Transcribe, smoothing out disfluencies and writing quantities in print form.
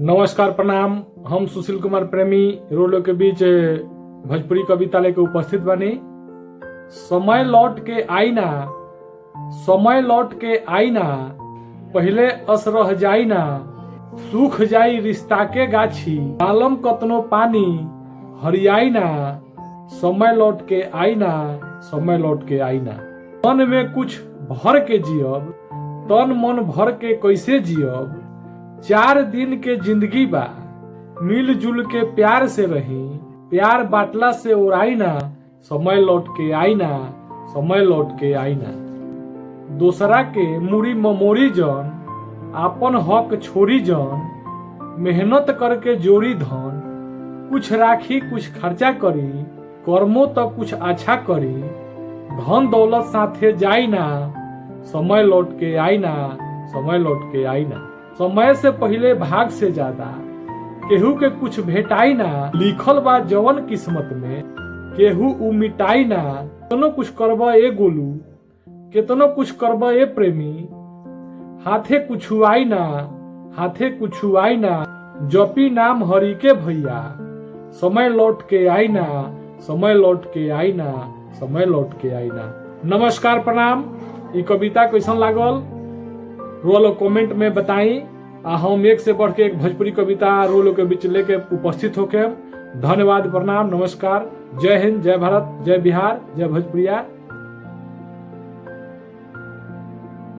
नमस्कार प्रणाम। हम सुशील कुमार प्रेमी रोलो के बीच भोजपुरी कविता लेके उपस्थित बनी। समय लौट के आईना, समय लौट के आईना, पहले अस रह जाइना, सूख जाई रिश्ता के गाछी, आलम कतनो पानी हरियाइना, समय लौट के आईना, समय लौट के आईना। तन में कुछ भर के जियब, तन मन भर के कैसे जियब, 4 दिन के जिंदगी बा, मिलजुल के प्यार से रही, प्यार बाटला से उड़ाइना, समय लौट के आईना, समय लौट के आईना। दूसरा के मुड़ी ममोरी जन, आपन हक छोड़ी जन, मेहनत करके जोड़ी धन, कुछ राखी कुछ खर्चा करी, कर्मों तो कुछ अच्छा करी, धन दौलत साथे जाइना, समय लौट के आईना, समय लौट के आईना। समय से पहले भाग से ज्यादा केहू के कुछ भेटाई ना, लिखल बा जवन किस्मत में केहू उ मिटाई ना। केतनो कुछ करब ए गोलू, केतनो कुछ करब ए प्रेमी, हाथे कुछ आई ना, हाथे कुछ आई ना, जपी नाम हरि के भैया, समय लौट के आईना, समय लौट के आईना, समय लौट के आईना। नमस्कार प्रणाम। ये कविता कैसन लागल रोलो कमेंट में बताई। हम एक से बढ़ के एक भोजपुरी कविता रोलो के बीच लेके उपस्थित होके। धन्यवाद, प्रणाम, नमस्कार। जय हिंद, जय भारत, जय बिहार, जय भोजपुरिया।